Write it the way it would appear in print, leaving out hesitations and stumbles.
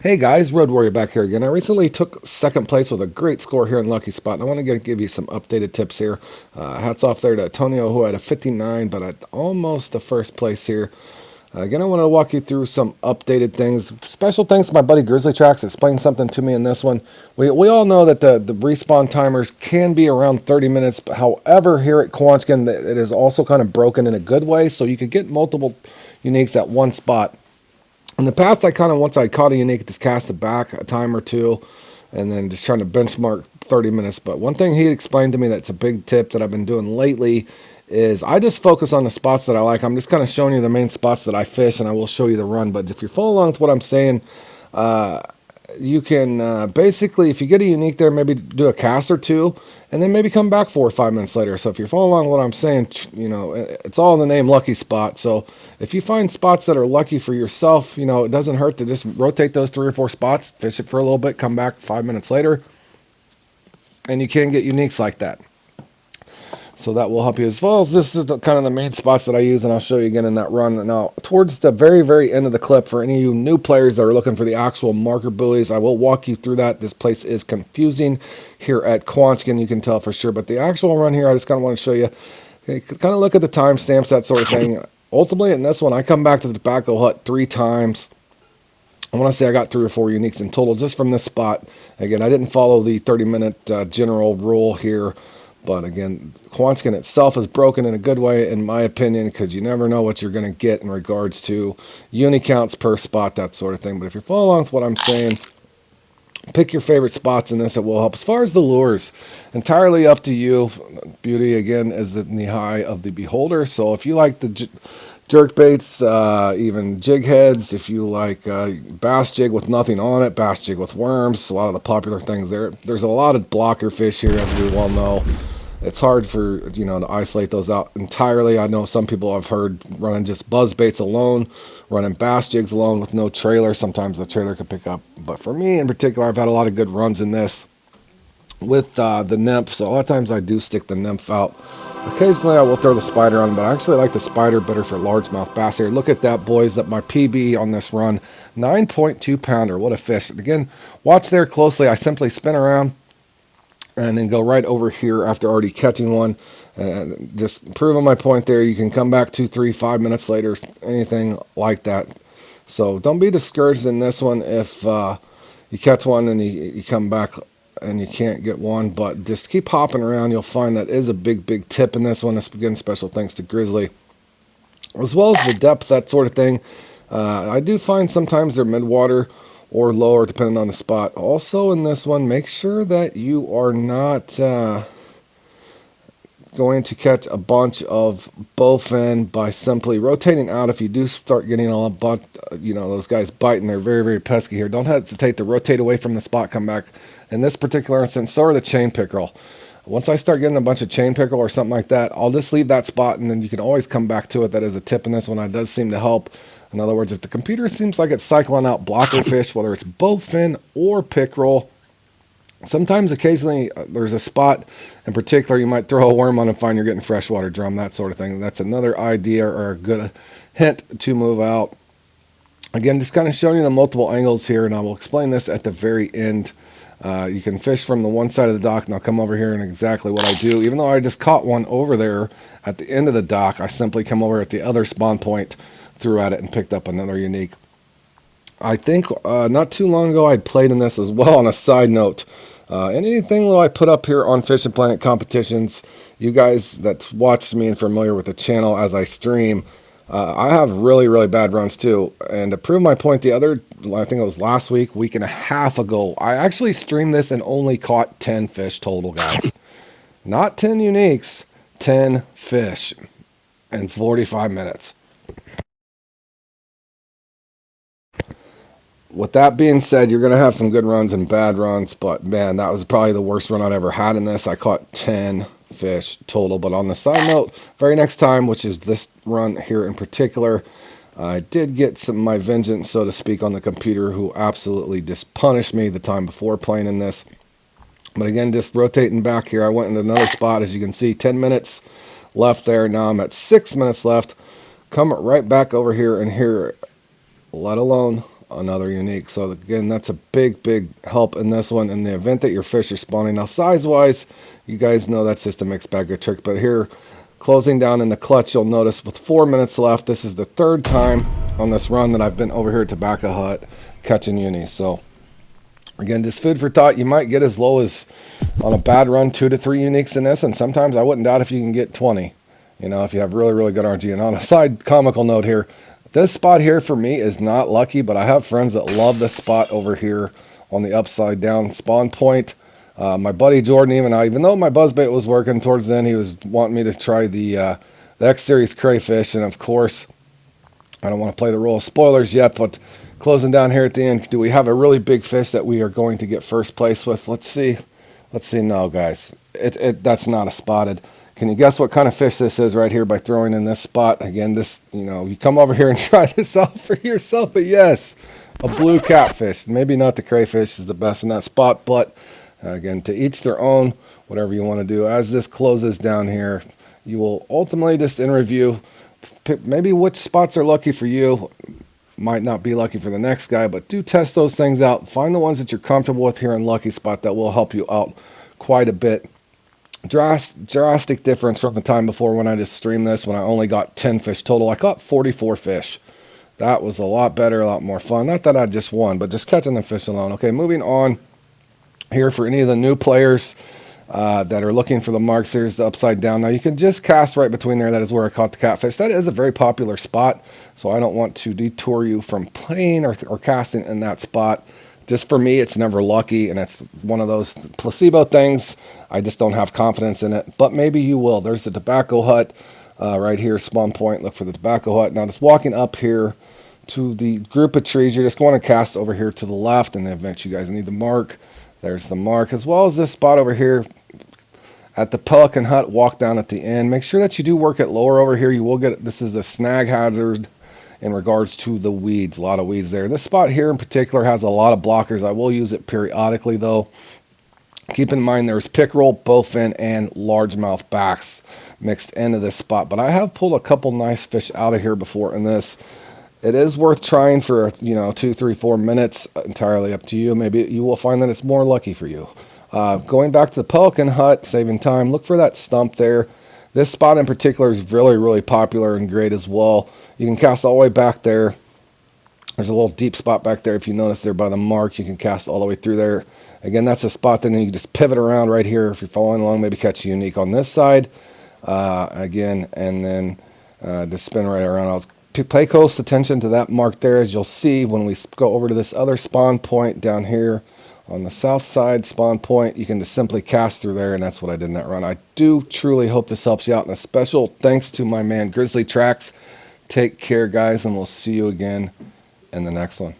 Hey guys, Road Warrior back here again. I recently took second place with a great score here in Lucky Spot, and I want to give you some updated tips here. Hats off there to Antonio, who had a 59, but at almost the first place here. Again, I want to walk you through some updated things. Special thanks to my buddy Grizzly Tracks explained something to me in this one. We all know that the respawn timers can be around 30 minutes. But however, here at Quanchkin, it is also kind of broken in a good way, so you could get multiple uniques at one spot. In the past, I kind of, once I caught a unique, just cast it back a time or two, and then just trying to benchmark 30 minutes. But one thing he explained to me that's a big tip that I've been doing lately is I just focus on the spots that I like. I'm just kind of showing you the main spots that I fish, and I will show you the run. But if you follow along with what I'm saying, uh, you can basically, if you get a unique there, maybe do a cast or two, and then maybe come back 4 or 5 minutes later. So if you're following along what I'm saying, it's all in the name Lucky Spot. So if you find spots that are lucky for yourself, it doesn't hurt to just rotate those 3 or 4 spots, fish it for a little bit, come back 5 minutes later, and you can get uniques like that. So that will help you as well as this is kind of the main spots that I use, and I'll show you again in that run. Now, towards the very, very end of the clip, for any of you new players that are looking for the actual marker buoys, I will walk you through that. This place is confusing here at Quanchkin, you can tell for sure. But the actual run here, I just kind of want to show you. Okay, kind of look at the timestamps, that sort of thing. Ultimately, in this one, I come back to the tobacco hut 3 times. I want to say I got 3 or 4 uniques in total just from this spot. Again, I didn't follow the 30-minute general rule here. But again, Quanchkin itself is broken in a good way, in my opinion, because you never know what you're going to get in regards to uni counts per spot, that sort of thing. But if you're following along with what I'm saying, pick your favorite spots in this. It will help. As far as the lures, entirely up to you. Beauty, again, is in the eye of the beholder. So if you like the jerk baits, even jig heads, if you like bass jig with nothing on it, bass jig with worms, a lot of the popular things there. There's a lot of blocker fish here, as we well know. It's hard for, to isolate those out entirely. I know some people I've heard running just buzz baits alone, running bass jigs alone with no trailer. Sometimes the trailer can pick up. But for me in particular, I've had a lot of good runs in this with the nymph. So a lot of times I do stick the nymph out. Occasionally I will throw the spider on, but I actually like the spider better for largemouth bass here. Look at that, boys, that my PB on this run, 9.2 pounder. What a fish. Again, watch there closely. I simply spin around and then go right over here after already catching one. Just proving my point there. You can come back 2, 3, 5 minutes later, anything like that. So don't be discouraged in this one if you catch one and you come back and you can't get one, but just keep hopping around. You'll find that is a big, big tip in this one. Again, special thanks to Grizzly. As well as the depth, that sort of thing. I do find sometimes they're midwater or lower depending on the spot. Also in this one, make sure that you are not going to catch a bunch of bowfin by simply rotating out. If you do start getting a bunch, those guys biting, they're very, very pesky here. Don't hesitate to rotate away from the spot, come back. In this particular instance, so are the chain pickerel. Once I start getting a bunch of chain pickerel or something like that, I'll just leave that spot, and then you can always come back to it. That is a tip in this one. It does seem to help. In other words, if the computer seems like it's cycling out blocker fish, whether it's bowfin or pickerel, sometimes occasionally there's a spot in particular you might throw a worm on and find you're getting freshwater drum, that sort of thing. That's another idea or a good hint to move out. Again, just kind of showing you the multiple angles here, and I will explain this at the very end. You can fish from the one side of the dock, and I'll come over here and exactly what I do. Even though I just caught one over there at the end of the dock, I simply come over at the other spawn point, threw at it, and picked up another unique. I think not too long ago I'd played in this as well. On a side note, and anything that I put up here on Fishing Planet competitions, you guys that watch me and familiar with the channel as I stream, I have really, really bad runs too. And to prove my point, I think it was last week and a half ago, I actually streamed this and only caught 10 fish total, guys. Not 10 uniques, 10 fish in 45 minutes. With that being said, you're going to have some good runs and bad runs, but man, that was probably the worst run I'd ever had in this. I caught 10 fish total. But on the side note, very next time, which is this run here in particular, I did get my vengeance, so to speak, on the computer, who absolutely just punished me the time before playing in this. But again, just rotating back here, I went into another spot. As you can see, 10 minutes left there. Now I'm at 6 minutes left. Come right back over here, and here, let alone another unique. So again, that's a big help in this one in the event that your fish are spawning. Now size wise, you guys know that's just a mixed bag of trick, but here closing down in the clutch, you'll notice with 4 minutes left, this is the third time on this run that I've been over here at Tobacco Hut catching unis. So again, just food for thought. You might get as low as, on a bad run, 2 to 3 uniques in this, and sometimes I wouldn't doubt if you can get 20, you know, if you have really good RNG. And on a side comical note here, this spot here for me is not lucky, but I have friends that love this spot over here on the upside down spawn point. My buddy Jordan, even though my buzzbait was working towards the end, he was wanting me to try the X Series crayfish, and of course, I don't want to play the role of spoilers yet, but closing down here at the end, do we have a really big fish that we are going to get first place with? Let's see. No, guys, that's not a spotted. Can you guess what kind of fish this is right here by throwing in this spot? Again, this, you know, you come over here and try this out for yourself, but yes, a blue catfish. Maybe not the crayfish is the best in that spot, but again, to each their own, whatever you want to do. As this closes down here, you will ultimately just in review, pick maybe which spots are lucky for you. Might not be lucky for the next guy, but do test those things out. Find the ones that you're comfortable with here in Lucky Spot that will help you out quite a bit. Drastic difference from the time before when I just streamed this, when I only got 10 fish total. I caught 44 fish. That was a lot better, a lot more fun. Not that I just won, but just catching the fish alone. Okay, moving on here for any of the new players that are looking for the marks. Here's the upside down. Now you can just cast right between there. That is where I caught the catfish. That is a very popular spot, so I don't want to detour you from playing or casting in that spot. Just for me, it's never lucky, and it's one of those placebo things. I just don't have confidence in it, but maybe you will. There's the Tobacco Hut right here, spawn point. Look for the Tobacco Hut. Now just walking up here to the group of trees, you're just going to cast over here to the left in the event you guys need the mark. There's the mark, as well as this spot over here at the Pelican Hut. Walk down at the end. Make sure that you do work it lower over here. You will get, this is the snag hazard in regards to the weeds. A lot of weeds there. This spot here in particular has a lot of blockers. I will use it periodically though. Keep in mind there's pickerel, bowfin, and largemouth backs mixed into this spot. But I have pulled a couple nice fish out of here before in this. It is worth trying for, 2, 3, 4 minutes. Entirely up to you. Maybe you will find that it's more lucky for you. Going back to the Pelican Hut, saving time, look for that stump there. This spot in particular is really popular and great as well. You can cast all the way back there. There's a little deep spot back there. If you notice there by the mark, you can cast all the way through there. Again, that's a spot. Then you can just pivot around right here. If you're following along, maybe catch a unique on this side. Again, and then just spin right around. I'll pay close attention to that mark there, as you'll see when we go over to this other spawn point down here on the south side spawn point. You can just simply cast through there, and that's what I did in that run. I do truly hope this helps you out, and a special thanks to my man Grizzly Tracks. Take care, guys, and we'll see you again in the next one.